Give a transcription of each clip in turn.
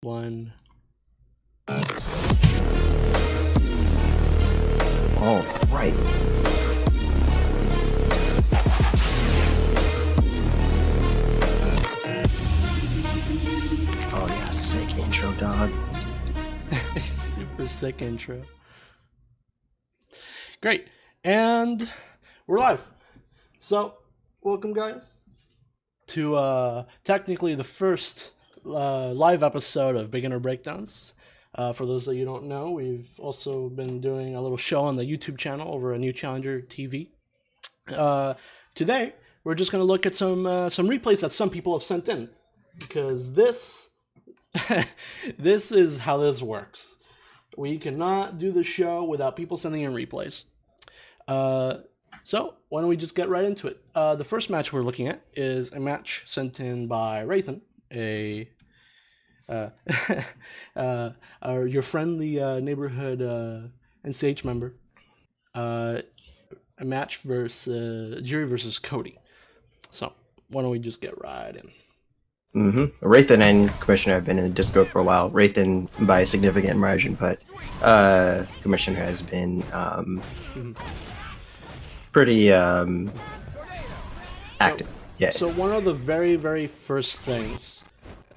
One. All right. Oh yeah, sick intro, dog. Super sick intro. Great. And we're live. So, welcome guys to technically the first live episode of Beginner Breakdowns. For those that you don't know, we've also been doing a little show on the YouTube channel over at New Challenger TV. Today, we're just going to look at some replays that some people have sent in, because this this is how this works. We cannot do the show without people sending in replays. So why don't we just get right into it? The first match we're looking at is a match sent in by Rathan, your friendly neighborhood NCH member. A match versus Jury versus Cody. So why don't we just get right in? Rathan and Commissioner have been in the Discord for a while. Rathan by a significant margin, but Commissioner has been pretty active. So one of the very, very first things,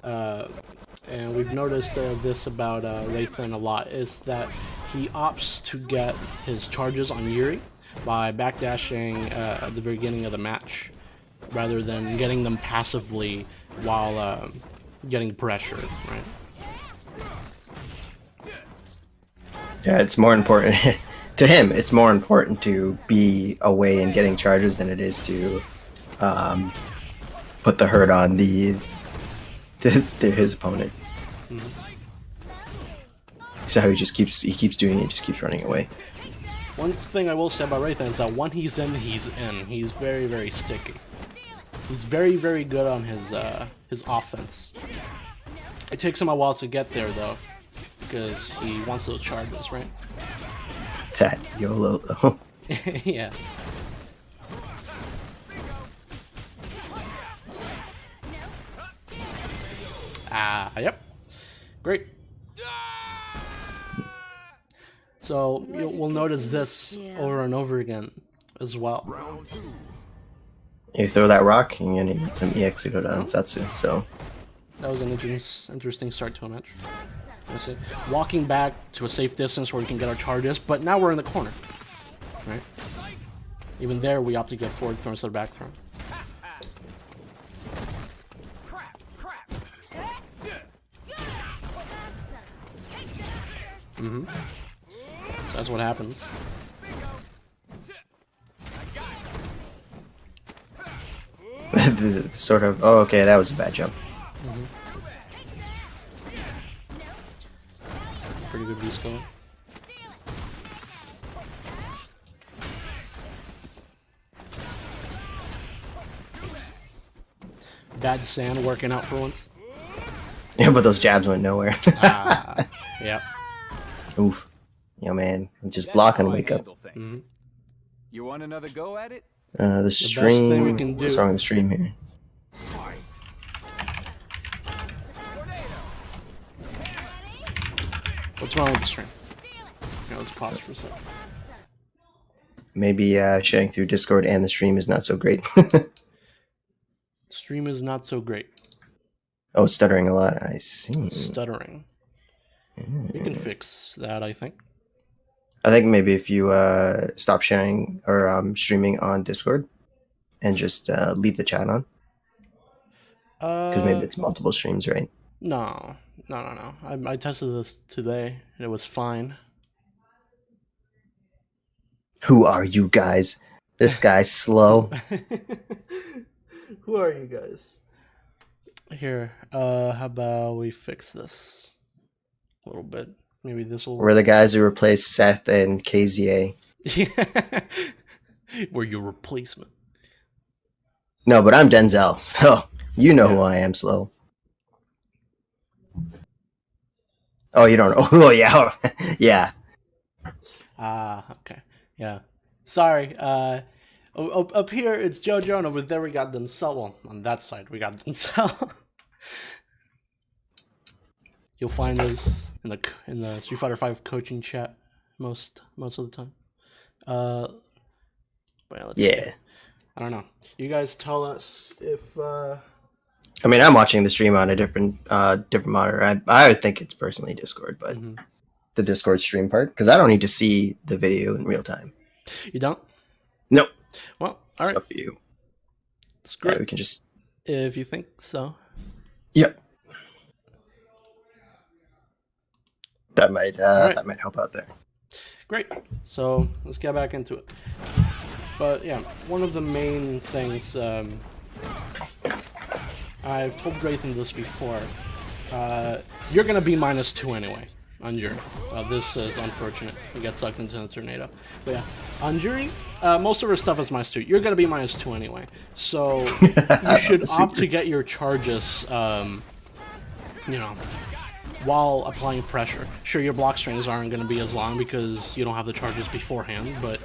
and we've noticed this about Rathan a lot, is that he opts to get his charges on Yuri by backdashing at the beginning of the match, rather than getting them passively while getting pressured, right? Yeah, it's more important to him. It's more important to be away and getting charges than it is to put the hurt on his opponent. So how he keeps doing it, just keeps running away. One thing I will say about Rathan is that when he's in, he's in. He's very, very sticky. He's very, very good on his offense. It takes him a while to get there, though, because he wants those charges, right? That YOLO, though. Yeah. Yep. Great. So we'll notice this over and over again as well. You throw that rock, and you're gonna get some EX to go down Satsu, so... That was an interesting start to a match. That's it. Walking back to a safe distance where we can get our charges, but now we're in the corner. Right? Even there, we opt to get forward throw instead of back throw. So that's what happens. Sort of. Oh, okay, that was a bad jump. Pretty good V-skill. Bad sand working out for once. Yeah, but those jabs went nowhere. Yep. Oof. Yeah, man. Just block and wake up. You want another go at it? The stream. thing we can do. What's wrong with the stream here? What's wrong with the stream? Yeah, let's pause for a second. Maybe sharing through Discord and the stream is not so great. Stream is not so great. Oh, stuttering a lot. I see. Stuttering. You can fix that, I think. I think maybe if you stop sharing or streaming on Discord and just leave the chat on. Because maybe it's multiple streams, right? No. I tested this today, and it was fine. Who are you guys? This guy's slow. Who are you guys? Here, how about we fix this a little bit? Maybe this will... We're the guys who replaced Seth and KZA. We're your replacement. No, but I'm Denzel, so you know who I am, slow. Oh, you don't know? Oh, yeah. Yeah. Okay. Yeah. Sorry. Up here, it's JoJo, and over there we got Denzel. Well, on that side, we got Denzel. You'll find this in the Street Fighter V coaching chat most of the time. But let's see. I don't know. You guys tell us if. I mean, I'm watching the stream on a different monitor. I think it's personally Discord, but the Discord stream part, because I don't need to see the video in real time. You don't? Nope. Well, all right. Stuff for you. It's great. Yeah, we can just. If you think so. Yep. That might help out there. Great. So let's get back into it. But yeah, one of the main things I've told Grayson this before. You're gonna be -2 anyway on Yuri. This is unfortunate. You get sucked into a tornado. But yeah, on Yuri, most of her stuff is -2. You're gonna be -2 anyway. So you should opt to get your charges. While applying pressure. Sure, your block strings aren't going to be as long because you don't have the charges beforehand, but,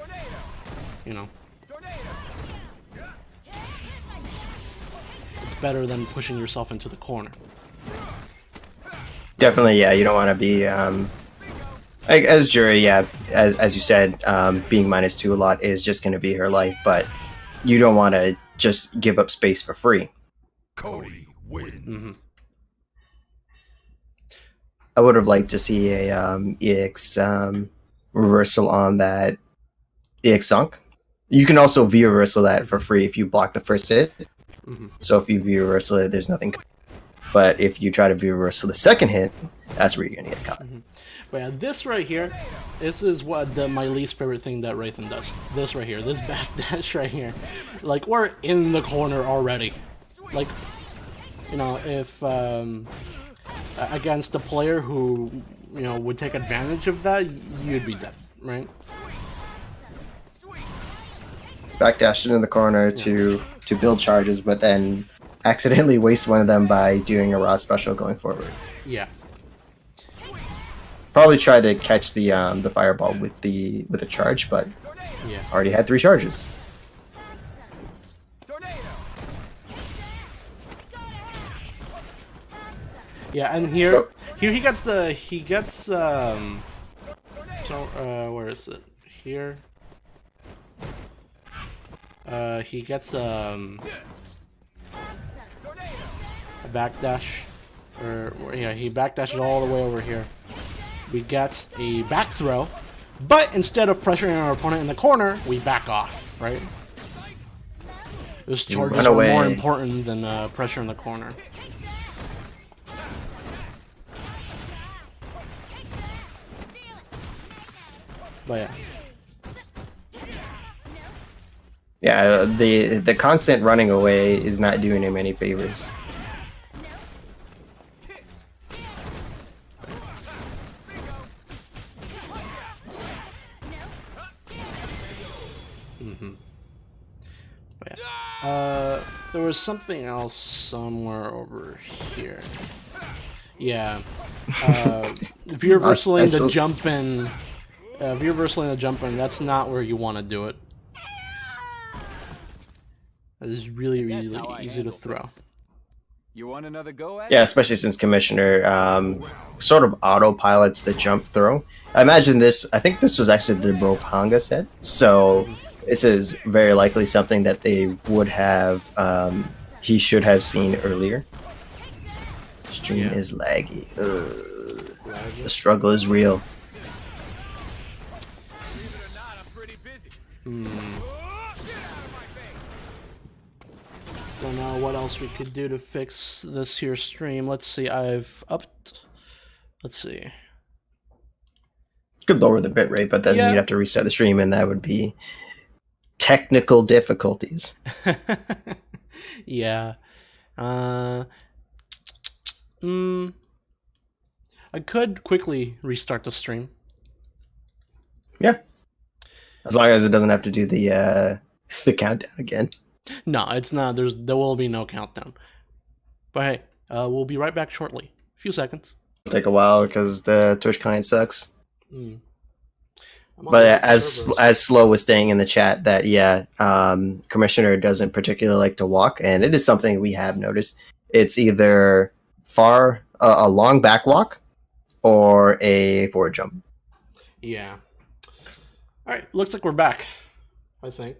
it's better than pushing yourself into the corner. Definitely, yeah, you don't want to be, as Jury, yeah, as you said, being -2 a lot is just going to be her life, but you don't want to just give up space for free. Cody wins. I would have liked to see a EX reversal on that EX Zonk. You can also V reversal that for free if you block the first hit. So if you V reversal it, there's nothing. But if you try to V reversal the second hit, that's where you're gonna get caught. But yeah, this right here, this is what my least favorite thing that Raythan does. This right here, this backdash right here. Like, we're in the corner already. Like, if against a player who, would take advantage of that, you'd be dead, right? Backdash into the corner to build charges, but then accidentally waste one of them by doing a raw special going forward. Yeah. Probably tried to catch the fireball with a charge, but already had 3 charges. Yeah, and here he gets where is it? Here. He gets a backdash, he backdashes all the way over here. We get a back throw, but instead of pressuring our opponent in the corner, we back off, right? Those charges are more important than pressure in the corner. But yeah, the constant running away is not doing him any favors. But yeah. There was something else somewhere over here. Yeah. If you're reversaling the jump in. If you're reversing the jump in, that's not where you want to do it. That is really, really easy to throw. You want another go at it? Yeah, especially since Commissioner sort of autopilots the jump throw. I imagine this, I think this was actually the Bropanga set, so this is very likely something that they would have, he should have seen earlier. Stream is laggy. The struggle is real. Don't know what else we could do to fix this here stream. Let's see, I've upped. Let's see. Could lower the bitrate, but then you'd have to restart the stream, and that would be technical difficulties. Yeah. I could quickly restart the stream. Yeah. As long as it doesn't have to do the countdown again. No, it's not. There will be no countdown. But hey, we'll be right back shortly. A few seconds. It'll take a while because the Twitch client sucks. But as Slow was saying in the chat that Commissioner doesn't particularly like to walk, and it is something we have noticed. It's either a long back walk or a forward jump. Yeah. All right, looks like we're back, I think.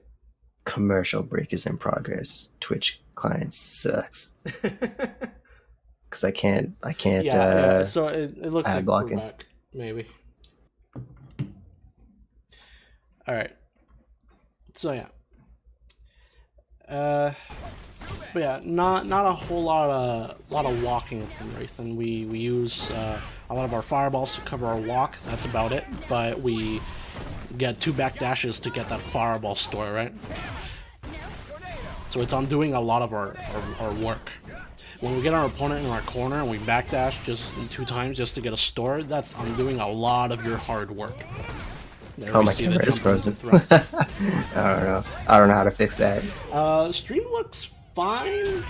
Commercial break is in progress. Twitch client sucks. Because I can't Yeah. So it looks ad like blocking. we're back, maybe. All right. So yeah. But yeah, not a whole lot of walking from Wraithen. We use a lot of our fireballs to cover our walk. That's about it. But we get 2 back dashes to get that fireball store, right? So it's undoing a lot of our work. When we get our opponent in our corner and we backdash just 2 times just to get a store, that's undoing a lot of your hard work. There Oh, we my see the camera is jump frozen. throw. I don't know how to fix that. Stream looks fine.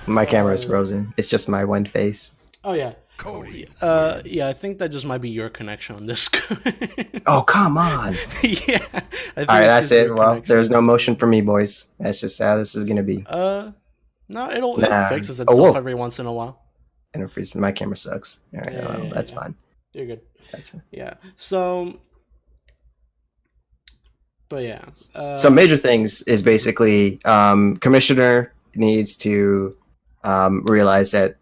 My camera is frozen. It's just my one face. Oh yeah. Cody. Yeah, I think that just might be your connection on this. Oh, come on. Yeah. I think All right, it's that's just it. your Well, connection there's on no this. motion for me, boys. That's just how this is gonna be. No, it'll Nah. fixes Oh, itself whoa. every once in a while. And if it's- my camera sucks. All right, well, Yeah, that's yeah. fine. You're good. That's fine. Yeah. So. But yeah. Some major things is basically Commissioner needs to realize that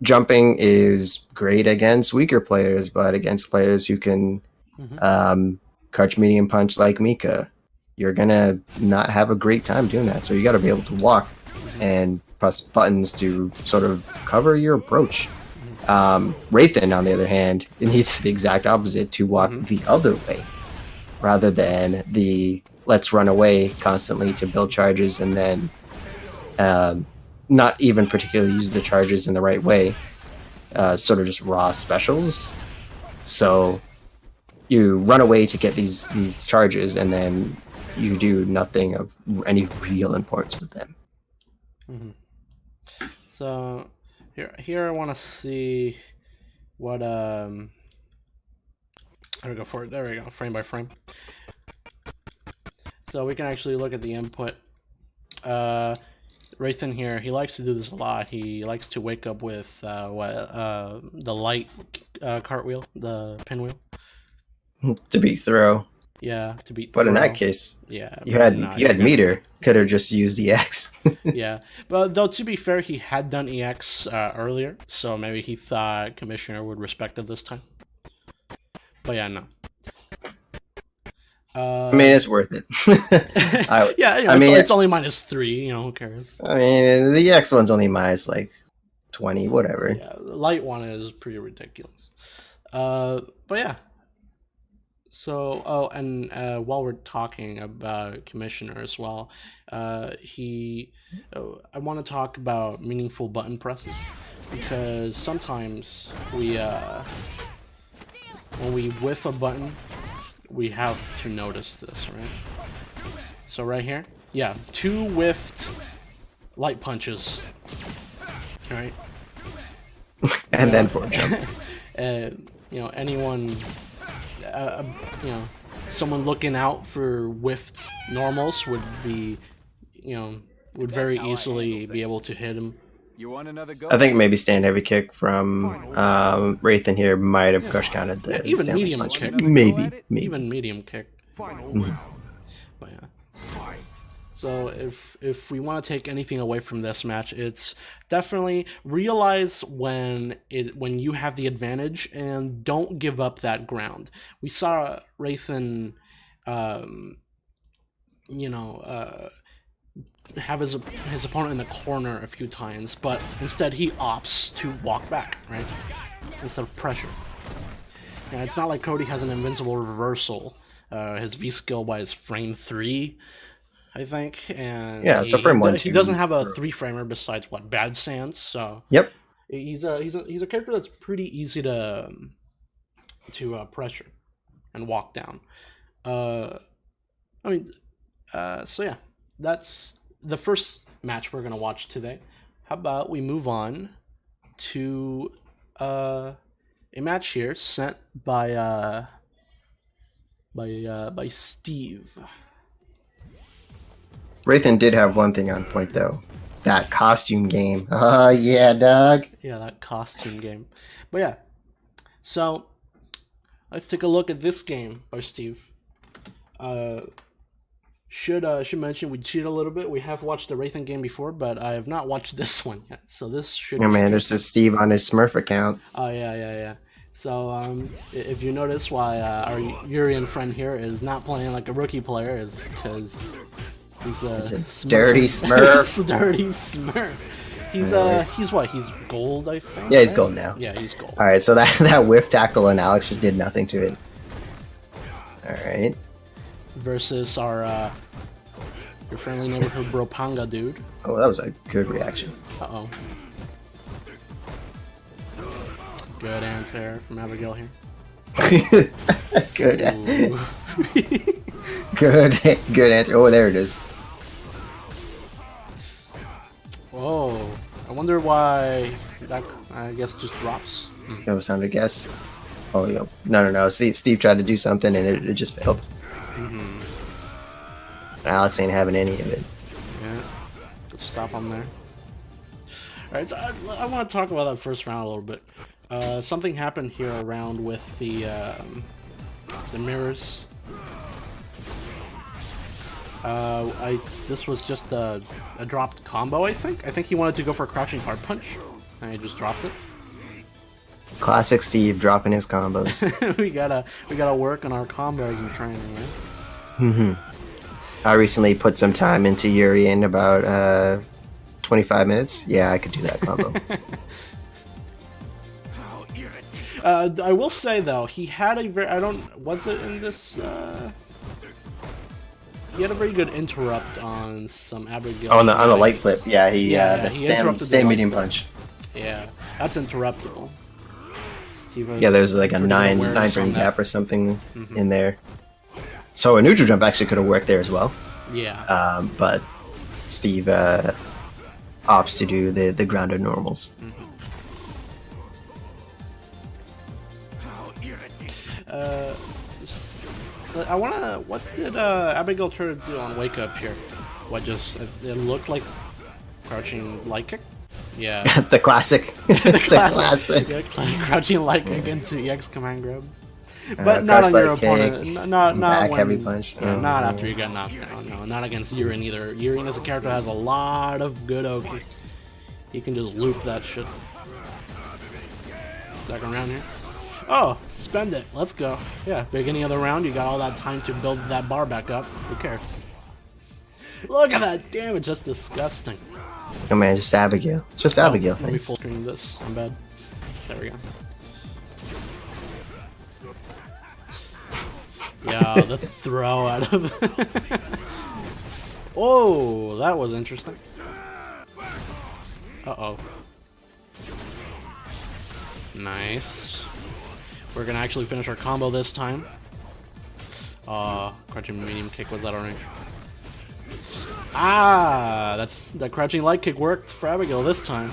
jumping is great against weaker players, but against players who can crouch medium punch like Mika, you're gonna not have a great time doing that. So you got to be able to walk and press buttons to sort of cover your approach. Wraithen, on the other hand, it needs the exact opposite to walk the other way, rather than the let's run away constantly to build charges and then not even particularly use the charges in the right way, sort of just raw specials. So you run away to get these charges and then you do nothing of any real importance with them. So here I want to see what there we go for it. There we go, frame by frame. So we can actually look at the input. Wraithen here, he likes to do this a lot. He likes to wake up with the light cartwheel, the pinwheel. To beat throw. Yeah, to beat. But in throw. that case, yeah, you had you're good. meter. Could have just used the X. Yeah, but though to be fair, he had done EX earlier, so maybe he thought Commissioner would respect it this time. But yeah, no. I mean, it's worth it. Yeah, you know, it's only -3. You know, who cares? I mean, the X one's only minus like 20, whatever. Yeah, the light one is pretty ridiculous. But yeah. So, and while we're talking about Commissioner as well, I want to talk about meaningful button presses, because sometimes when we whiff a button, we have to notice this, right? So right here, yeah, 2 whiffed light punches, right? And then for a jump. You know, anyone, you know, someone looking out for whiffed normals would be, you know, would very easily be able to hit him. You want another go? I think maybe stand heavy kick from Wraithen here might have crush counted the even stand medium punch. kick. Maybe. Even medium kick. Final round. But yeah. So if we want to take anything away from this match, it's definitely realize when you have the advantage and don't give up that ground. We saw Wraithen, you know, have his opponent in the corner a few times, but instead he opts to walk back, right? Instead of pressure. Yeah, it's not like Cody has an invincible reversal. His V skill by his frame 3, I think, and Yeah, so frame 1. He doesn't have a 3-framer besides what, Bad Sands. So Yep. he's a character that's pretty easy to pressure and walk down. I mean, so yeah, that's the first match we're gonna watch today. How about we move on to a match here sent by Steve. Wraithen did have one thing on point though. That costume game. Yeah, dog. Yeah, that costume game. But yeah. So let's take a look at this game by Steve. Should mention we cheat a little bit. We have watched the Wraithen game before, but I have not watched this one yet. So this should. Oh man, this is Steve on his Smurf account. Oh yeah. So if you notice why our Urian friend here is not playing like a rookie player, is because he's a dirty Smurf. Dirty Smurf. He's what? He's gold, I think. Yeah, he's gold now. Yeah, he's gold. All right, so that whiff tackle and Alex just did nothing to it. All right. Versus our your friendly neighborhood Bropanga dude. Oh, that was a good reaction. Uh-oh. Good answer from Abigail here. Good. Good answer. Oh, there it is. Whoa. I wonder why that, I guess, just drops. That was time to guess. Oh, yeah. No. Steve tried to do something and it just failed. Alex ain't having any of it. Yeah. Let's stop on there. Alright, so I want to talk about that first round a little bit. Something happened here around with the mirrors. This was just a dropped combo, I think. I think he wanted to go for a crouching hard punch, and he just dropped it. Classic Steve dropping his combos. we gotta work on our combos and training, right? I recently put some time into Yuri in about 25 minutes. Yeah, I could do that combo. I will say though, he had a very was it in this he had a very good interrupt on some Abigail. Oh, on the light flip. Yeah, he stand medium punch. Yeah, that's interruptible. Steve, yeah, there's like a 9 frame gap or something in there. So a neutral jump actually could have worked there as well. Yeah. But Steve opts to do the grounded normals. I wanna. What did Abigail try to do on Wake Up here? What it looked like crouching light kick? Yeah. The classic. the classic. Yeah, crouching light kick into EX command grab. But not on your opponent. Not back when, heavy punch. Yeah, not after you get knocked down. No, not against Yurin either. Yurin as a character has a lot of good Oki. He can just loop that shit. Second round here. Oh, spend it. Let's go. Yeah, beginning of the round, you got all that time to build that bar back up. Who cares? Look at that damage. That's disgusting. Oh man, just Abigail. Just Abigail. Let me full screen this. I'm bad. There we go. Yeah, the throw out of it. Oh, that was interesting. Uh-oh. Nice. We're gonna actually finish our combo this time. Crouching medium kick was out of range. Ah, that crouching light kick worked for Abigail this time.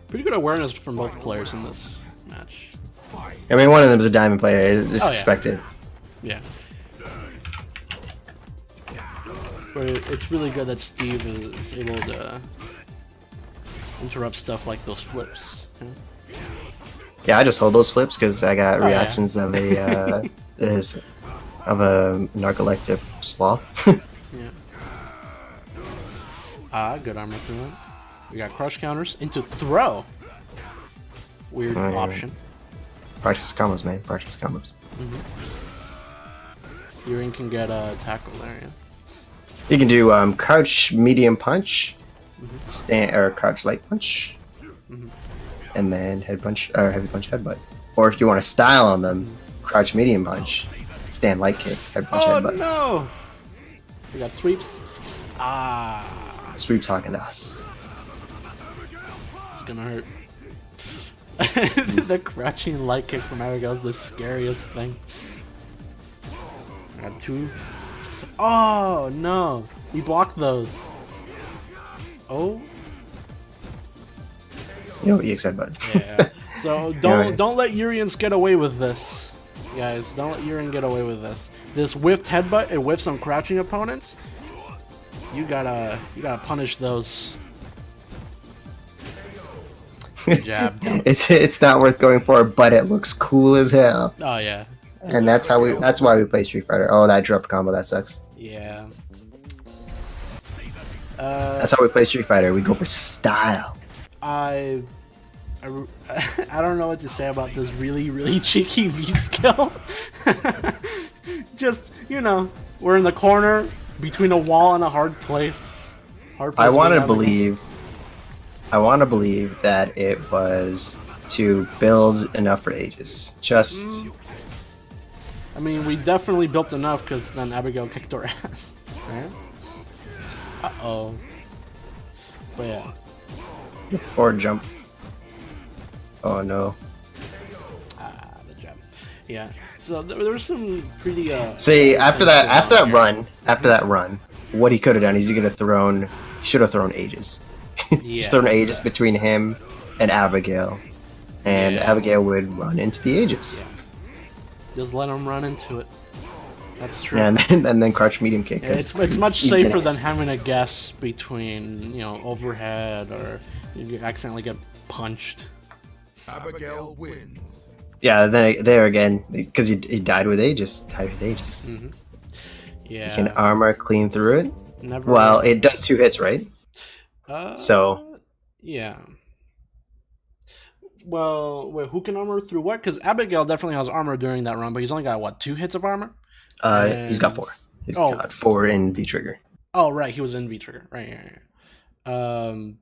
Pretty good awareness from both players in this match. I mean, one of them is a diamond player. It's expected. Yeah. But it's really good that Steve is able to interrupt stuff like those flips. Yeah, I just hold those flips because I got reactions of a narcoleptic sloth. Yeah. Good armor through it. We got crush counters into throw. Weird option. Practice combos, man. Practice combos. Yurin can get a tackle there, yeah. You can do crouch medium punch, stand or crouch light punch, and then head punch or heavy punch headbutt. Or if you want to style on them, crouch medium punch, stand light kick, head punch headbutt. Oh no! We got sweeps. Sweep talking to us. It's gonna hurt. The crouching light kick from Abigail is the scariest thing. I got two. Oh no! He blocked those. Oh. Yo, EX headbutt. Yeah. So don't let Urians get away with this, guys. Don't let Urian get away with this. This whiffed headbutt, it whiffs some crouching opponents. You gotta punish those. Jab down. It's not worth going for, but it looks cool as hell. Oh yeah. And that's why we play Street Fighter. Oh, that drop combo, that sucks. Yeah. That's how we play Street Fighter. We go for style. I don't know what to say about this really cheeky V skill. Just, you know, we're in the corner between a wall and a hard place. I want to believe that it was to build enough for Aegis. Just. I mean, we definitely built enough because then Abigail kicked our ass. Right? Uh-oh. But yeah. Forward jump. Oh no. The jump. Yeah. So there were some pretty. See, after that run, what he could have done is he could have should have thrown Aegis. Just thrown Aegis between him and Abigail, and Abigail would run into the Aegis. Yeah. Just let him run into it. That's true. And then crouch medium kick. Yeah, it's much safer than having a guess between, you know, overhead or you accidentally get punched. Abigail wins. Yeah, then there again, because he died with Aegis. Mm-hmm. Yeah. You can armor clean through it. Never. Well, it does 2 hits, right? So. Yeah. Well, wait, who can armor through what? Because Abigail definitely has armor during that run, but he's only got, what, 2 hits of armor? He's got 4. He's got 4 in V-Trigger. Oh, right, he was in V-Trigger. Right. And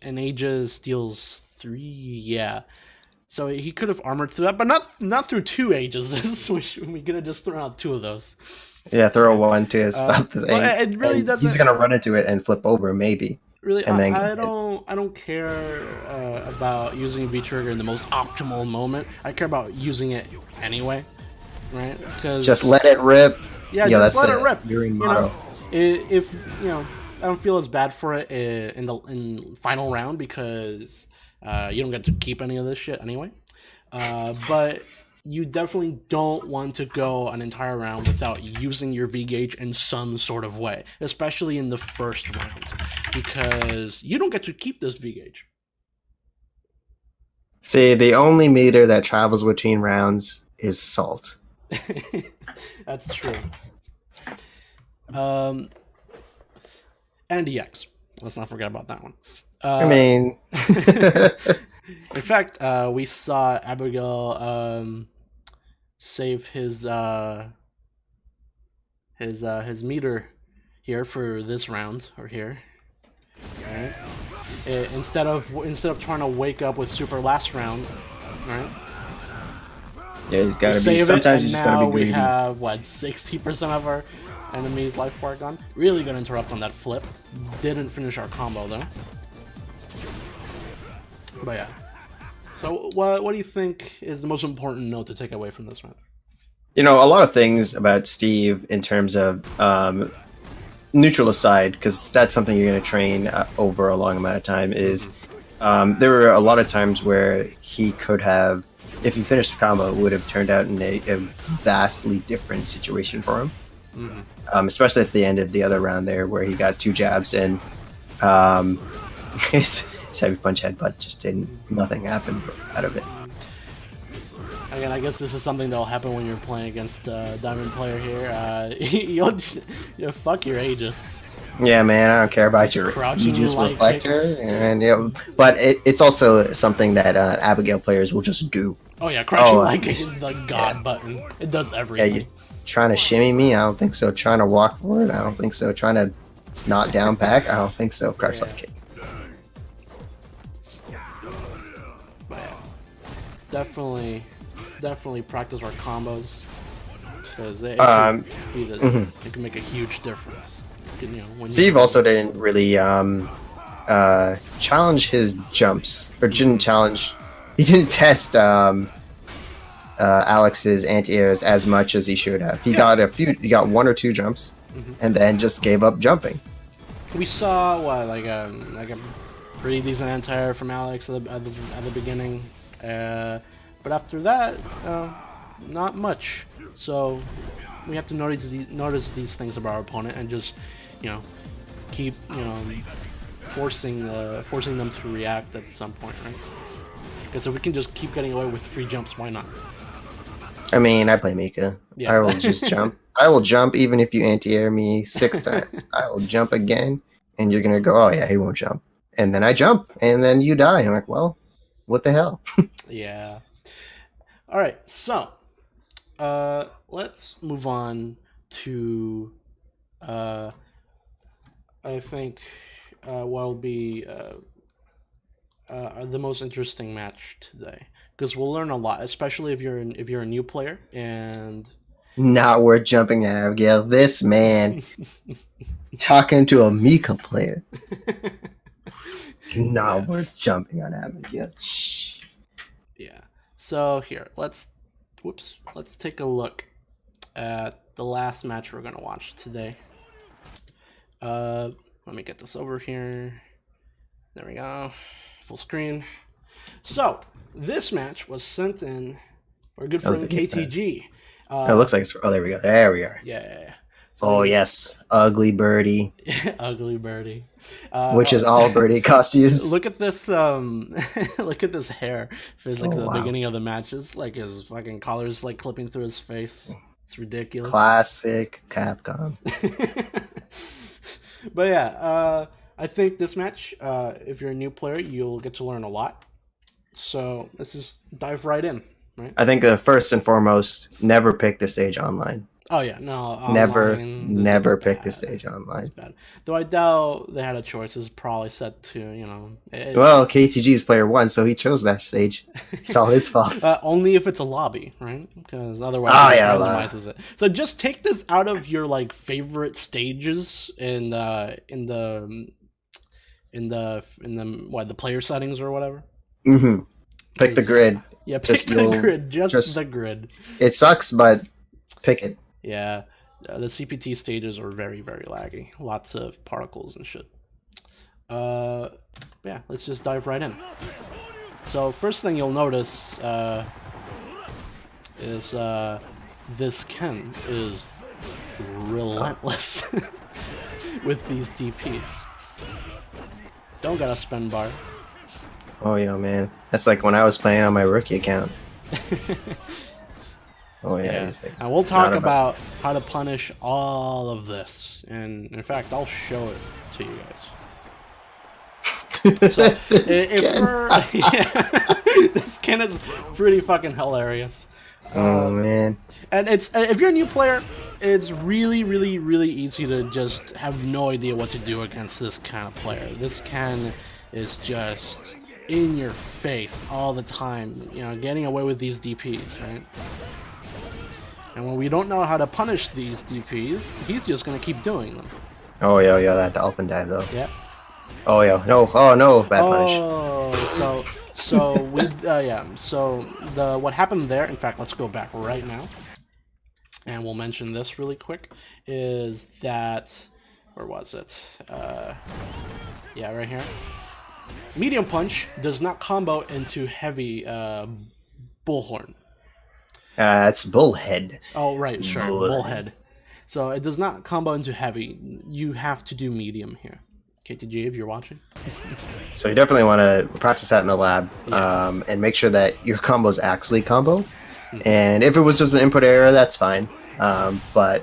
Aegis steals 3, yeah. So he could have armored through that, but not through 2 Aegises. We could have just thrown out 2 of those. Yeah, throw 1 to stop the thing. It really doesn't. He's gonna run into it and flip over, maybe. Really, and then I don't care about using V-Trigger in the most optimal moment. I care about using it anyway, right? Because just let it rip. Yeah, just let it rip. Your motto. If you know, I don't feel as bad for it in the final round because you don't get to keep any of this shit anyway. But you definitely don't want to go an entire round without using your V-Gauge in some sort of way, especially in the first round, because you don't get to keep this V-Gauge. See, the only meter that travels between rounds is salt. That's true. And EX. Let's not forget about that one. I mean... In fact, we saw Abigail save his meter here for this round or here. Right? Instead of trying to wake up with super last round, right? Yeah, he's got to be. Sometimes he's just got to be greedy. We have what 60% of our enemy's life bar gone. Really gonna interrupt on that flip. Didn't finish our combo though. But yeah. So what do you think is the most important note to take away from this round? You know, a lot of things about Steve in terms of neutral aside, because that's something you're going to train over a long amount of time, is there were a lot of times where he could have, if he finished the combo, it would have turned out in a vastly different situation for him. Especially at the end of the other round there, where he got 2 jabs and his heavy punch headbutt just nothing happened out of it. Again, I guess this is something that'll happen when you're playing against a Diamond player here. You'll fuck your Aegis. Yeah, man, I don't care about your Aegis reflector, and but it's also something that Abigail players will just do. Oh yeah, crouching light kick is the god button. It does everything. Yeah, you trying to shimmy me? I don't think so. Trying to walk forward? I don't think so. Trying to not down pack? I don't think so. Crouch light kick. Definitely practice our combos because it can make a huge difference. Steve also didn't really challenge his jumps, or didn't challenge. He didn't test Alex's anti-airs as much as he should have. He got He got 1 or 2 jumps, and then just gave up jumping. We saw like a pretty decent anti-air from Alex at the beginning. But after that, not much. So we have to notice these things about our opponent and just, keep, forcing them to react at some point, right? Because if we can just keep getting away with free jumps, why not? I mean, I play Mika. Yeah. I will just jump. I will jump even if you anti-air me 6 times. I will jump again, and you're gonna go, oh yeah, he won't jump. And then I jump, and then you die. I'm like, well, what the hell? Yeah. All right, so let's move on to I think what'll be the most interesting match today, because we'll learn a lot, especially if you're a new player and Not worth jumping at Abigail. This man talking to a Mika player. Not worth jumping on Abigail. Shh. Yeah. So here, let's take a look at the last match we're gonna watch today. Let me get this over here. There we go. Full screen. So this match was sent in by our good friend KTG. It looks like it's. Oh, there we go. There we are. Yeah. So Oh yes, ugly birdie. Ugly birdie. Which is all birdie costumes. Look at this. Look at this hair. Feels like the wow. beginning of the matches. Like his fucking collar's like clipping through his face. It's ridiculous. Classic Capcom. But yeah, I think this match, if you're a new player, you'll get to learn a lot. So let's just dive right in, right? I think first and foremost, never pick the stage online. Oh yeah, no, Never online, pick the stage online. It's bad. Though I doubt they had a choice. It's probably set to, Well, KTG is player 1, so he chose that stage. It's all his fault. Only if it's a lobby, right? Because otherwise it randomizes it. So just take this out of your like favorite stages in the player settings or whatever. Mm-hmm. Pick the grid. Yeah, pick the grid. Just the grid. It sucks, but pick it. Yeah, the CPT stages are very, very laggy. Lots of particles and shit. Yeah, let's just dive right in. So first thing you'll notice is this Ken is relentless with these DPs. Don't get a spin bar. Oh yeah, man. That's like when I was playing on my rookie account. Oh yeah. Like, and we'll talk about how to punish all of this, and in fact, I'll show it to you guys. So this Ken is pretty fucking hilarious. Oh man. And it's if you're a new player, it's really, really, really easy to just have no idea what to do against this kind of player. This Ken is just in your face all the time, getting away with these DPs, right? And when we don't know how to punish these DPs, he's just gonna keep doing them. Oh yeah, that dolphin dive though. Yeah. Oh yeah, no, oh no, bad punish. So what happened there? In fact, let's go back right now, and we'll mention this really quick. Is that where was it? Yeah, right here. Medium punch does not combo into heavy bullhorn. It's bullhead. Oh, right, sure, bullhead. So it does not combo into heavy. You have to do medium here. KTG, if you're watching. So you definitely want to practice that in the lab, and make sure that your combos actually combo. And if it was just an input error, that's fine. But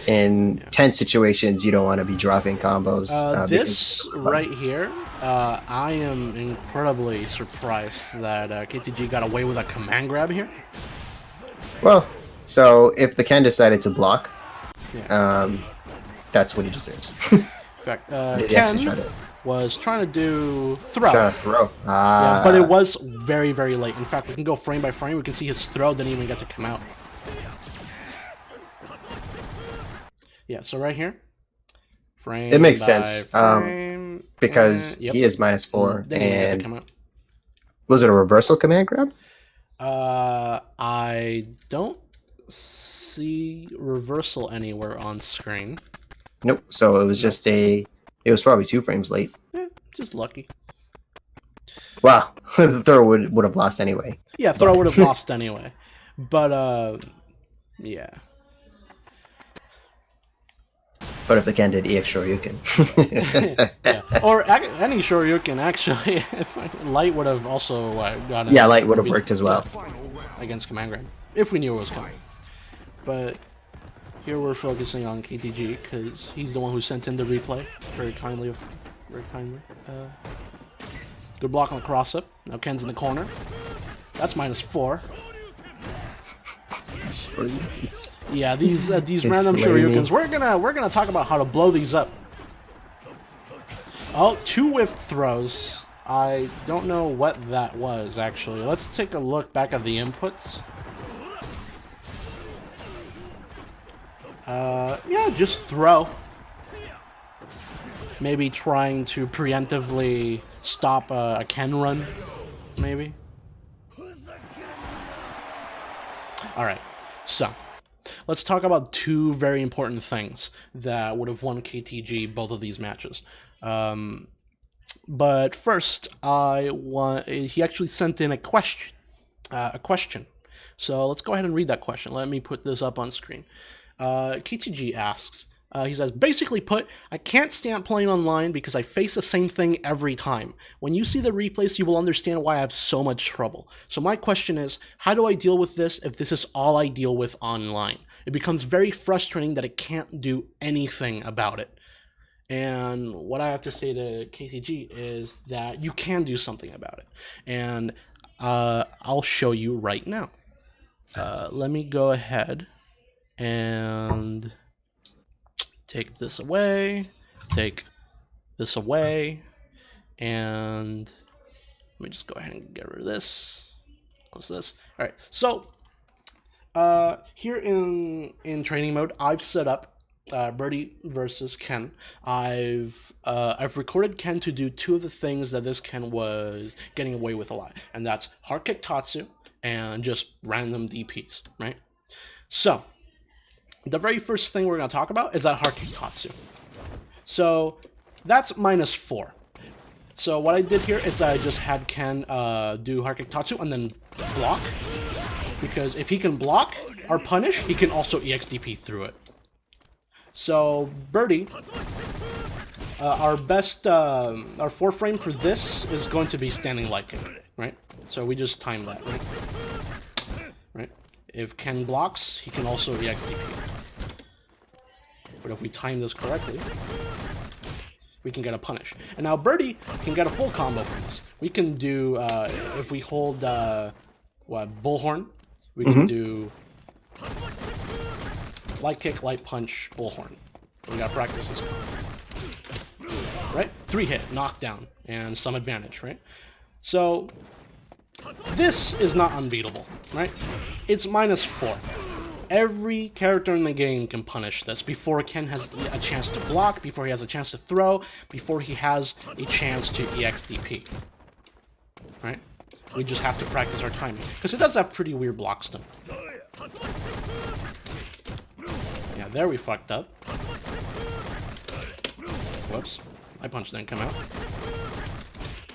in tense situations, you don't want to be dropping combos. This right here, I am incredibly surprised that KTG got away with a command grab here. Well, so if the Ken decided to block, that's what he deserves. In fact, Ken was trying to do throw. Yeah, but it was very, very late. In fact, we can go frame by frame. We can see his throw didn't even get to come out. Yeah, so right here, frame. It makes sense frame, because he is -4, didn't even get to come out. Was it a reversal command grab? I don't see reversal anywhere on screen. Nope. So it was just it was probably 2 frames late. Just lucky. Wow, the throw would have lost anyway. Yeah, throw would have lost anyway. But yeah. But if the Ken did EX Shoryuken. Yeah. Or any Shoryuken, actually. If Light would have also gotten... Yeah, Light would have worked as well. Against Command Grab, if we knew it was coming. But here we're focusing on KTG, because he's the one who sent in the replay. Very kindly. Good block on the cross-up. Now Ken's in the corner. That's -4. Yeah, these random Shoryukens. We're gonna talk about how to blow these up. Oh, 2 whiff throws. I don't know what that was actually. Let's take a look back at the inputs. Yeah, just throw. Maybe trying to preemptively stop a Ken run. Maybe. Alright, so let's talk about 2 very important things that would have won KTG both of these matches. But first, he actually sent in a question. So let's go ahead and read that question. Let me put this up on screen. KTG asks, he says, basically put, I can't stand playing online because I face the same thing every time. When you see the replays, you will understand why I have so much trouble. So my question is, how do I deal with this if this is all I deal with online? It becomes very frustrating that I can't do anything about it. And what I have to say to KTG is that you can do something about it. And I'll show you right now. Let me go ahead and take this away, take this away, and let me just go ahead and get rid of this. Close this. All right. So here in training mode, I've set up Birdie versus Ken. I've recorded Ken to do 2 of the things that this Ken was getting away with a lot, and that's hard kick Tatsu and just random DPs, right? So the very first thing we're going to talk about is that hard kick Tatsu. So that's -4. So what I did here is I just had Ken do hard kick Tatsu and then block, because if he can block or punish, he can also EXDP through it. So Birdie, our 4 frame for this is going to be standing light kick, right? So we just time that, right? Right. If Ken blocks, he can also EXDP. But if we time this correctly, we can get a punish. And now Birdie can get a full combo from this. We can do, if we hold, Bullhorn, we can do light kick, light punch, Bullhorn. We gotta practice this one. Right? 3 hit, knockdown, and some advantage, right? So this is not unbeatable, right? It's -4. Every character in the game can punish this before Ken has a chance to block, before he has a chance to throw, before he has a chance to EXDP. Right? We just have to practice our timing, because it does have pretty weird block stem. Yeah, there we fucked up. Whoops. My punch didn't come out.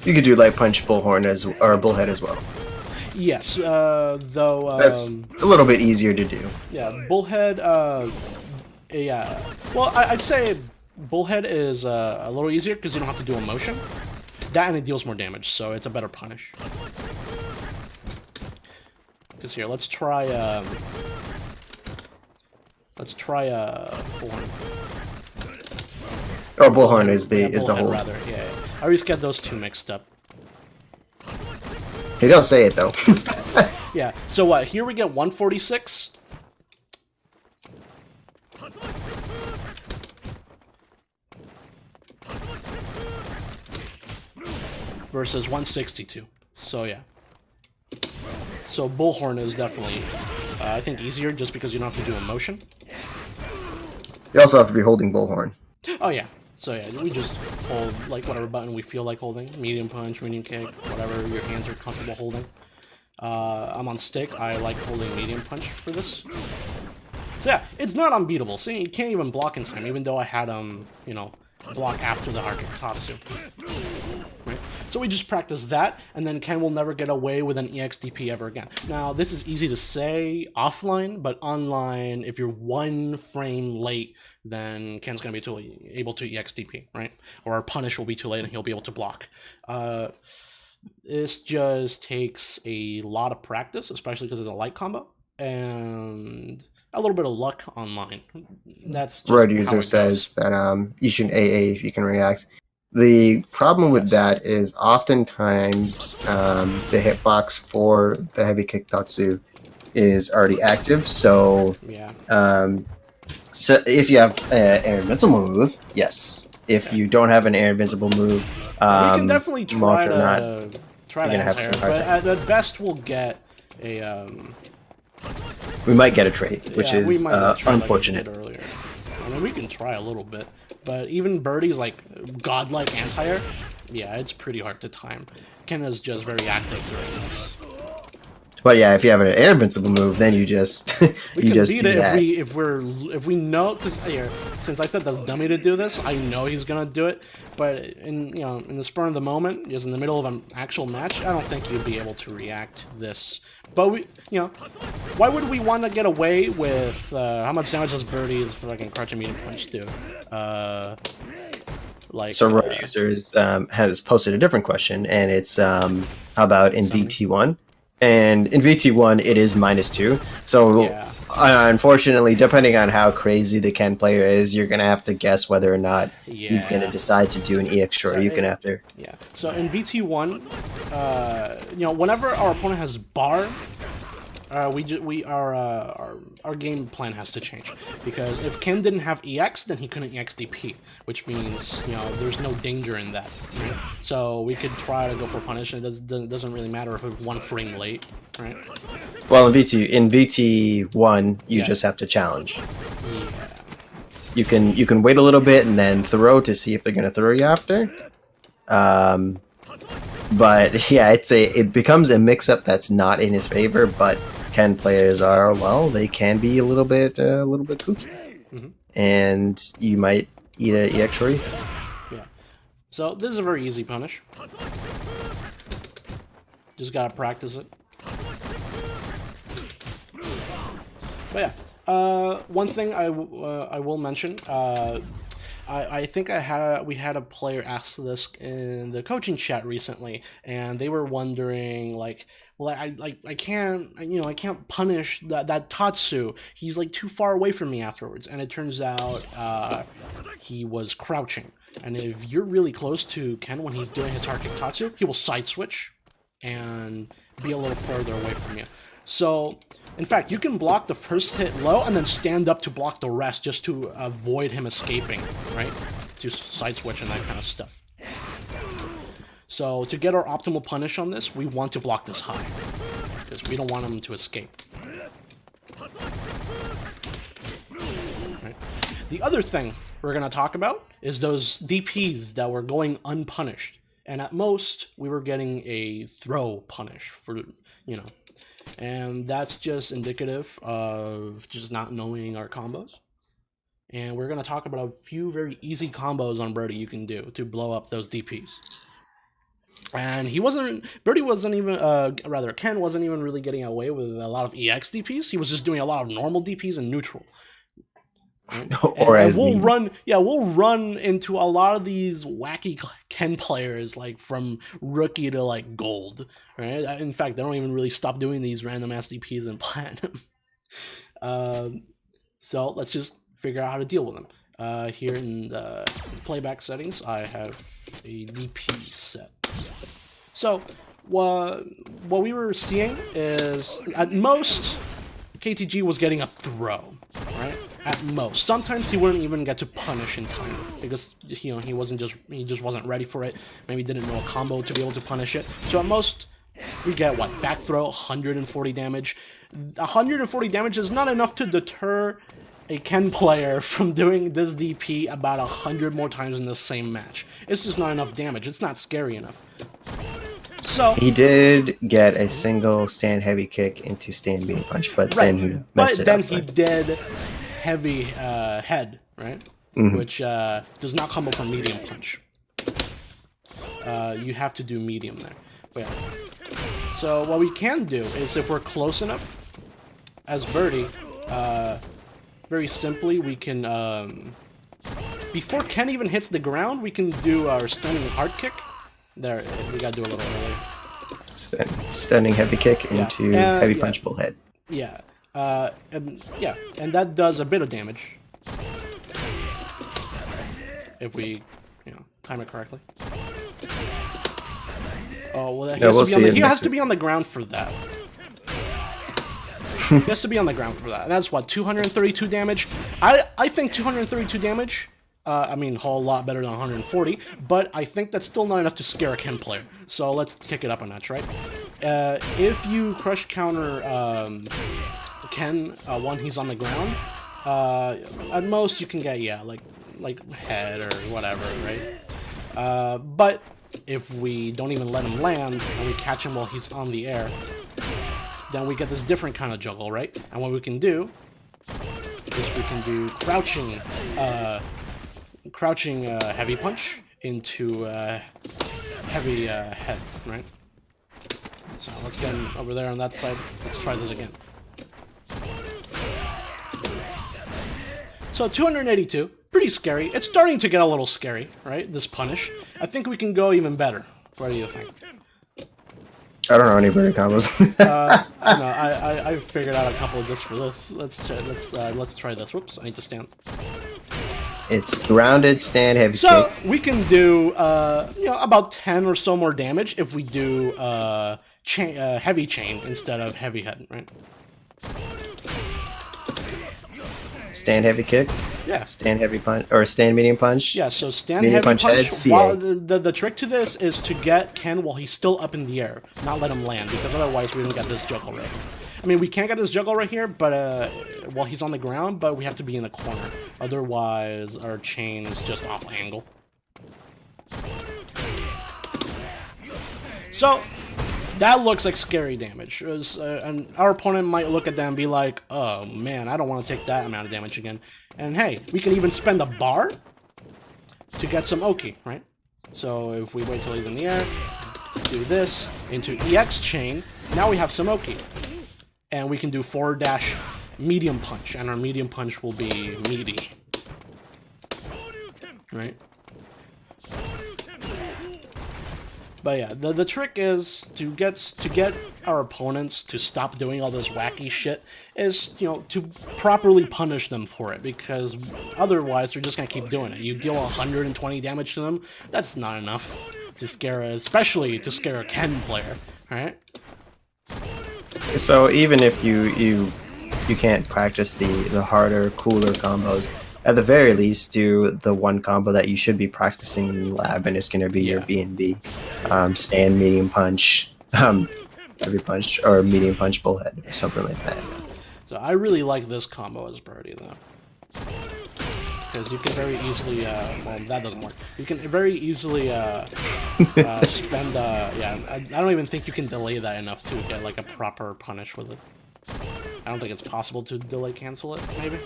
You could do light punch Bullhorn or Bullhead as well. Yes, though... That's a little bit easier to do. Yeah, Bullhead, yeah. Well, I'd say Bullhead is a little easier because you don't have to do a motion. That and it deals more damage, so it's a better punish. Because here, let's try Bullhorn. Or Bullhorn is the Bullhead, hold. rather. Yeah. I always get those 2 mixed up. He don't say it though. Yeah. So what? Here we get 146. Versus 162. So yeah. So Bullhorn is definitely, I think, easier just because you don't have to do a motion. You also have to be holding Bullhorn. Oh yeah. So yeah, we just hold like whatever button we feel like holding. Medium punch, medium kick, whatever your hands are comfortable holding. I'm on stick. I like holding medium punch for this. So yeah, it's not unbeatable. See, you can't even block in time, even though I had you know, block after the hard kick Tatsu. Right? So we just practice that, and then Ken will never get away with an EXDP ever again. Now, this is easy to say offline, but online, if you're 1 frame late then Ken's going to be able to EXDP, right? Or our punish will be too late and he'll be able to block. This just takes a lot of practice, especially because of the light combo, and a little bit of luck online. That's just Road how user it says goes. that you should AA if you can react. The problem with that is oftentimes the hitbox for the heavy kick Tatsu is already active. So, Yeah. so if you have an air invincible move, yes. If you don't have an air invincible move, We can definitely more try often than not, to you're gonna have some hard but at best we'll get a we might get a trait, which we is might get a trait unfortunate. like we did earlier. I mean, we can try a little bit, but even Birdie's like godlike anti-air, yeah, it's pretty hard to time. Ken is just very active during this. But yeah, if you have an air invincible move, then you just We you can just beat do it that. if we know, because since I said that's dummy to do this, I know he's gonna do it. But in the spur of the moment, just in the middle of an actual match, I don't think you'd be able to react this. But why would we want to get away with how much damage does Birdie's fucking crouching medium punch do? So Road Users has posted a different question, and it's how about in VT1? And in VT1, it is -2. So Yeah. unfortunately, depending on how crazy the Ken player is, you're gonna have to guess whether or not he's gonna Yeah. decide to do an EX short. You can have to. Yeah. So in VT1, whenever our opponent has bar, our game plan has to change, because if Ken didn't have EX, then he couldn't EXDP, which means there's no danger in that. Right? So we could try to go for punish, and it doesn't really matter if it's 1 frame late, right? Well, in VT1, you just have to challenge. Yeah. You can wait a little bit and then throw to see if they're gonna throw you after. But yeah, it becomes a mix-up that's not in his favor. But Ken players are, well, they can be a little bit kooky, and you might eat a EX shorty. Yeah. So this is a very easy punish. Just gotta practice it. But yeah, one thing I will mention. I think we had a player ask this in the coaching chat recently, and they were wondering like, well, I can't punish that Tatsu. He's like too far away from me afterwards, and it turns out he was crouching. And if you're really close to Ken when he's doing his hard kick Tatsu, he will side switch and be a little further away from you. So, in fact, you can block the first hit low and then stand up to block the rest just to avoid him escaping, right? To side switch and that kind of stuff. So, to get our optimal punish on this, we want to block this high, because we don't want him to escape. Right. The other thing we're going to talk about is those DPs that were going unpunished. And at most, we were getting a throw punish for, and that's just indicative of just not knowing our combos. And we're going to talk about a few very easy combos on Birdie you can do to blow up those DPs. And Birdie wasn't even, Ken wasn't even really getting away with a lot of EX DPs. He was just doing a lot of normal DPs and neutral. Right? Or and as we'll run into a lot of these wacky Ken players, like from rookie to like gold, right? In fact, they don't even really stop doing these random ass DPs in platinum. So let's just figure out how to deal with them. Here in the playback settings, I have a DP set. So what we were seeing is at most KTG was getting a throw, right? At most. Sometimes he wouldn't even get to punish in time because he just wasn't ready for it. Maybe didn't know a combo to be able to punish it. So at most we get what? Back throw, 140 damage. 140 damage is not enough to deter a Ken player from doing this DP about 100 more times in the same match. It's just not enough damage. It's not scary enough. So he did get a single stand heavy kick into stand medium punch, but then he messed it up. But then he did heavy head, right? Which does not combo from medium punch. You have to do medium there. But yeah. So what we can do is, if we're close enough as Birdie, very simply, we can, before Ken even hits the ground, we can do our standing hard kick. There, we gotta do a little earlier. Standing heavy kick into heavy punch bullhead. Yeah, and that does a bit of damage. If we, time it correctly. Oh, well, he has to be on the ground for that. He has to be on the ground for that. And that's what, 232 damage? I think 232 damage, I mean, a whole lot better than 140, but I think that's still not enough to scare a Ken player. So let's kick it up a notch, right? If you crush counter Ken when he's on the ground, at most you can get, like head or whatever, right? But if we don't even let him land and we catch him while he's on the air, then we get this different kind of juggle, right? And what we can do is we can do crouching heavy punch into heavy head, right? So let's get him over there on that side. Let's try this again. So 282, pretty scary. It's starting to get a little scary, right? This punish. I think we can go even better. What do you think? I don't know any better combos. I don't know. I figured out a couple just for this. Let's try this. Whoops! I need to stand. It's grounded stand heavy kick. So we can do about 10 or so more damage if we do heavy chain instead of heavy head, right? Stand heavy kick. Yeah. Stand heavy punch or stand medium punch. Yeah. So stand medium heavy punch. head, While the trick to this is to get Ken while he's still up in the air, not let him land, because otherwise we don't get this juggle right here. I mean, we can't get this juggle right here, but while he's on the ground, but we have to be in the corner. Otherwise, our chain is just off angle. So that looks like scary damage. And our opponent might look at that and be like, oh man, I don't want to take that amount of damage again. And hey, we can even spend a bar to get some Oki, right? So if we wait till he's in the air, do this into EX chain, now we have some Oki. And we can do forward dash medium punch, and our medium punch will be meaty. Right? But yeah, the trick is to get our opponents to stop doing all this wacky shit is, to properly punish them for it, because otherwise they're just gonna keep doing it. You deal 120 damage to them, that's not enough to scare, especially to scare a Ken player, right? So even if you can't practice the harder, cooler combos, at the very least do the one combo that you should be practicing in the lab, and it's going to be your B&B. Stand medium punch, heavy punch, or medium punch bullhead, or something like that. So I really like this combo as Birdie, though. Because you can very easily, well, that doesn't work. You can very easily spend, I don't even think you can delay that enough to get, like, a proper punish with it. I don't think it's possible to delay cancel it, maybe?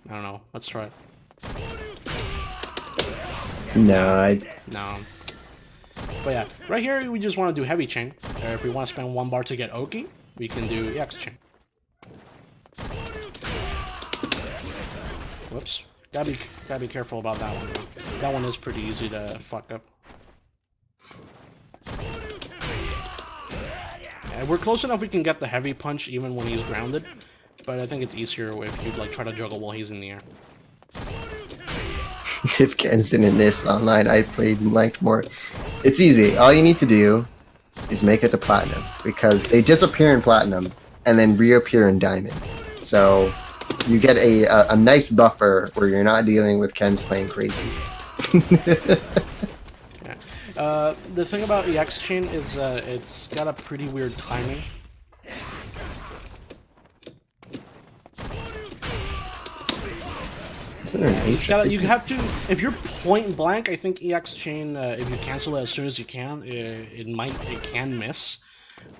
I don't know. Let's try it. No. But yeah, right here we just want to do heavy chain. Or if we want to spend 1 bar to get Oki, we can do EX chain. Whoops. Gotta be careful about that one, though. That one is pretty easy to fuck up. Yeah, we're close enough we can get the heavy punch even when he's grounded, but I think it's easier if you try to juggle while he's in the air. If Ken's in this online, I played ranked more. It's easy. All you need to do is make it to platinum, because they disappear in platinum and then reappear in diamond. So you get a nice buffer where you're not dealing with Ken's playing crazy. Yeah. The thing about EX chain is it's got a pretty weird timing. You have to, if you're point blank, I think EX chain, if you cancel it as soon as you can, it can miss.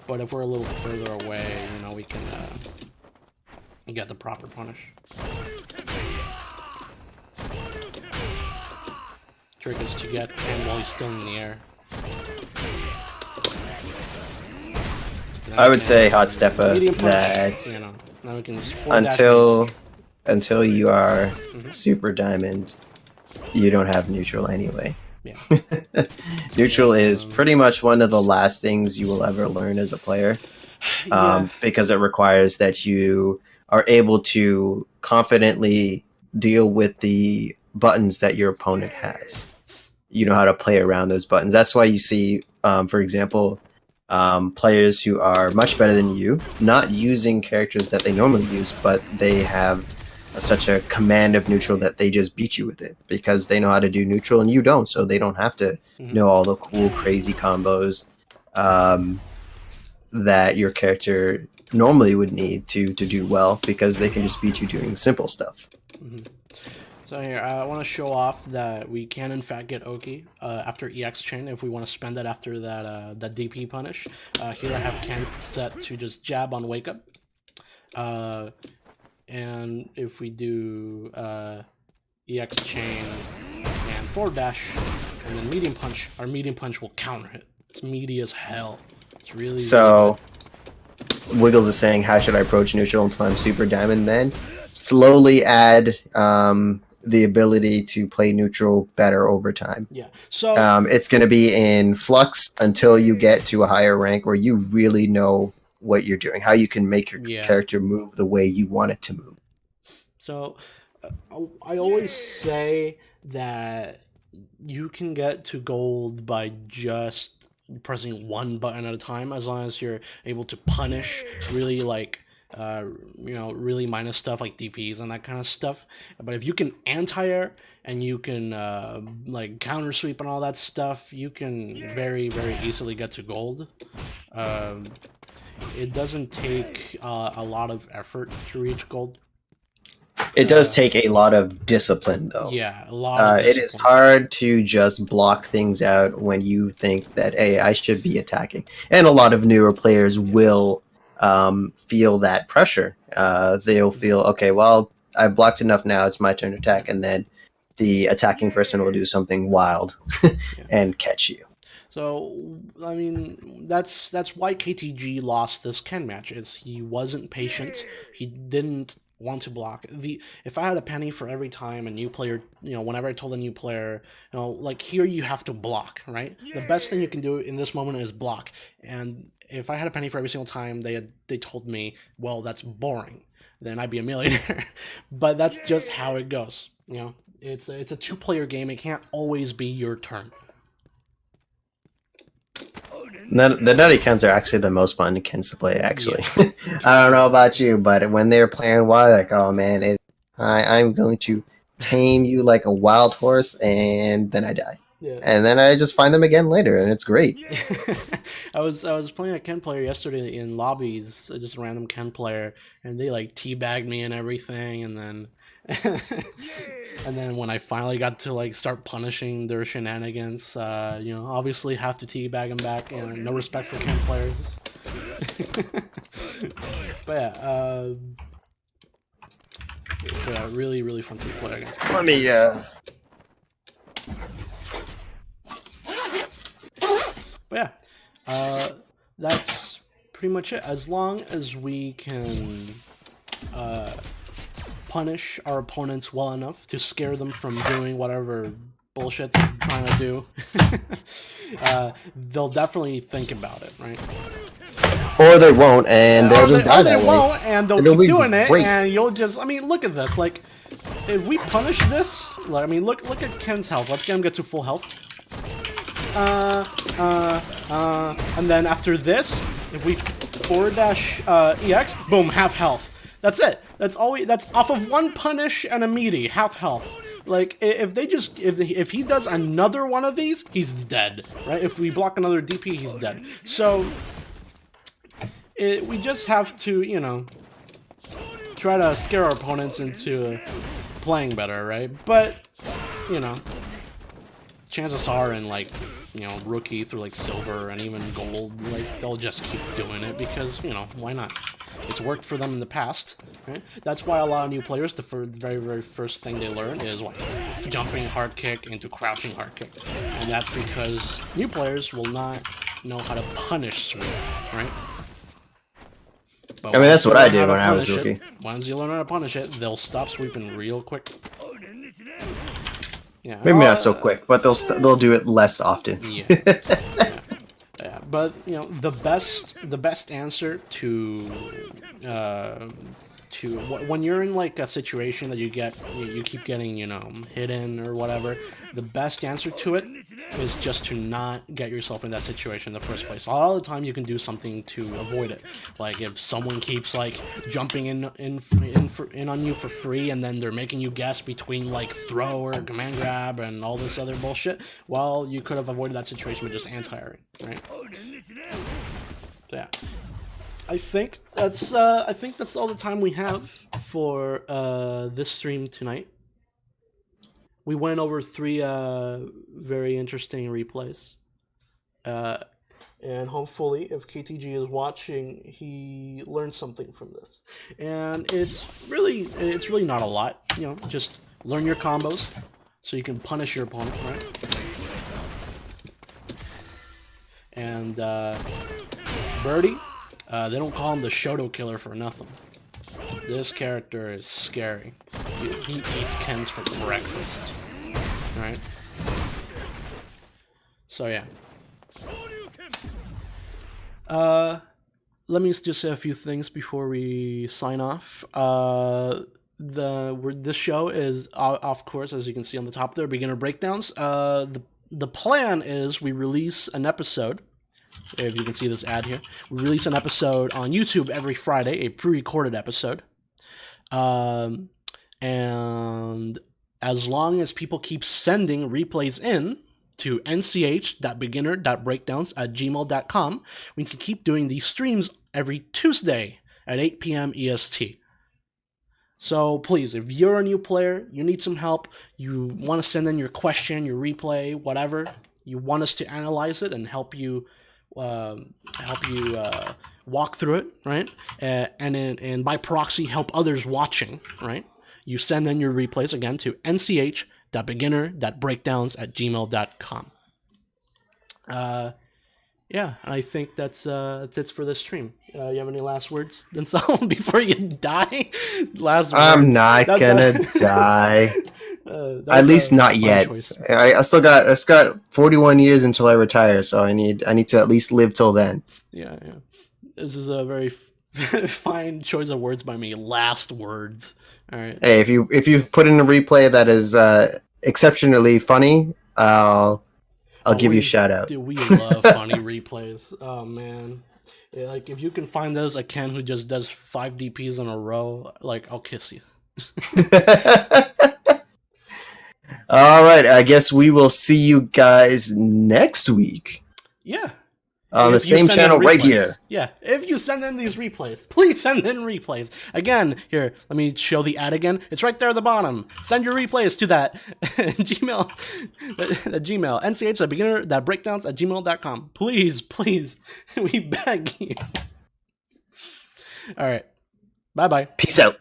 But if we're a little further away, we can get the proper punish. Trick is to get Ken while he's still in the air. I would say hot step that now we can until you are Super Diamond, you don't have neutral anyway. Yeah. Neutral is pretty much one of the last things you will ever learn as a player, because it requires that you are able to confidently deal with the buttons that your opponent has. You know how to play around those buttons. That's why you see, for example, players who are much better than you, not using characters that they normally use, but they have such a command of neutral that they just beat you with it because they know how to do neutral and you don't, so they don't have to know all the cool, crazy combos that your character normally would need to do well because they can just beat you doing simple stuff. So here, I want to show off that we can in fact get Oki after EX chain if we want to spend it after that DP punish. Here I have Ken set to just jab on wake up. And if we do EX chain and forward dash and then medium punch, our medium punch will counter hit. It's meaty as hell. It's really so. Really Wiggles is saying, "How should I approach neutral until I'm Super Diamond?" Then slowly add the ability to play neutral better over time. Yeah. So it's going to be in flux until you get to a higher rank where you really know what you're doing, how you can make your character move the way you want it to move. So I always say that you can get to gold by just pressing one button at a time, as long as you're able to punish really like really minus stuff like DPs and that kind of stuff. But if you can anti-air and you can like counter sweep and all that stuff, you can very, very easily get to gold. It doesn't take a lot of effort to reach gold. It does take a lot of discipline, though. Yeah, a lot of discipline. It is hard to just block things out when you think that, hey, I should be attacking. And a lot of newer players will feel that pressure. They'll feel, okay, well, I've blocked enough now, it's my turn to attack, and then the attacking person will do something wild and catch you. So, I mean, that's why KTG lost this Ken match, is he wasn't patient, he didn't want to block. If I had a penny for every time a new player, whenever I told a new player, like, here you have to block, right? The best thing you can do in this moment is block. And if I had a penny for every single time they told me, well, that's boring, then I'd be a millionaire. But that's just how it goes. It's a two-player game. It can't always be your turn. The nutty Kens are actually the most fun Kens to play, actually. Yeah. I don't know about you, but when they're playing wild, like, oh man, I'm going to tame you like a wild horse, and then I die. Yeah. And then I just find them again later, and it's great. I was playing a Ken player yesterday in lobbies, just a random Ken player, and they like teabagged me and everything, and then and then when I finally got to like start punishing their shenanigans, obviously have to teabag them back, and no respect for Ken players. But yeah, really, really fun to play against. Let me But yeah, that's pretty much it. As long as we can punish our opponents well enough to scare them from doing whatever bullshit they're trying to do, they'll definitely think about it, right? Or they won't, and they'll just die that way. Or they won't, and they'll keep doing it, and you'll just... I mean, look at this. Like, if we punish this... I mean, look at Ken's health. Let's get him to full health. And then after this, if we forward dash EX, boom, half health. That's it. That's off of one punish and a meaty, half health. Like, if he does another one of these, he's dead, right? If we block another DP, he's dead. So we just have to, try to scare our opponents into playing better, right? But, chances are in, like, rookie through, like, silver and even gold, like, they'll just keep doing it because, why not? It's worked for them in the past, right? That's why a lot of new players, the very, very first thing they learn is what? Jumping hard kick into crouching hard kick. And that's because new players will not know how to punish sweep, right? But I mean, that's once you what I learn did how to when I was punish it- rookie. Once you learn how to punish it, they'll stop sweeping real quick. Yeah. Maybe not so quick, but they'll do it less often. Yeah. Yeah, but you know the best answer to when you're in like a situation that you keep getting hidden or whatever, the best answer to it is just to not get yourself in that situation in the first place. All the time you can do something to avoid it. Like if someone keeps like jumping in on you for free and then they're making you guess between like throw or command grab and all this other bullshit, well, you could have avoided that situation with just anti-airing, right? Yeah. I think that's all the time we have for this stream tonight. We went over 3 very interesting replays, and hopefully, if KTG is watching, he learned something from this. And it's really not a lot, Just learn your combos so you can punish your opponent, right? And Birdie. They don't call him the Shoto Killer for nothing. This character is scary. He eats Kens for breakfast. Right? So yeah. Let me just say a few things before we sign off. This show is, of course, as you can see on the top there, Beginner Breakdowns. The plan is we release an episode. If you can see this ad here, we release an episode on YouTube every Friday, a pre-recorded episode. And as long as people keep sending replays in to nch.beginner.breakdowns@gmail.com, we can keep doing these streams every Tuesday at 8 p.m. EST. So please, if you're a new player, you need some help, you want to send in your question, your replay, whatever, you want us to analyze it and help you walk through it, right? And by proxy, help others watching, right? You send in your replays again to nch.beginner.breakdowns@gmail.com. Yeah, I think that's it for this stream. You have any last words, Denzel, before you die? Last words. I'm not gonna die. At least not yet. I still got 41 years until I retire, so I need to at least live till then. Yeah. This is a very fine choice of words by me. Last words. All right. Hey, if you put in a replay that is exceptionally funny, I'll give you a shout out. Dude, we love funny replays. Oh man. Yeah, like if you can find those a Ken who just does 5 DPs in a row, like I'll kiss you. All right, I guess we will see you guys next week. Yeah. On the same channel right here. Yeah, if you send in these replays, please send in replays. Again, here, let me show the ad again. It's right there at the bottom. Send your replays to that Gmail, nch.beginner.breakdowns@gmail.com. Please, we beg you. All right. Bye-bye. Peace out.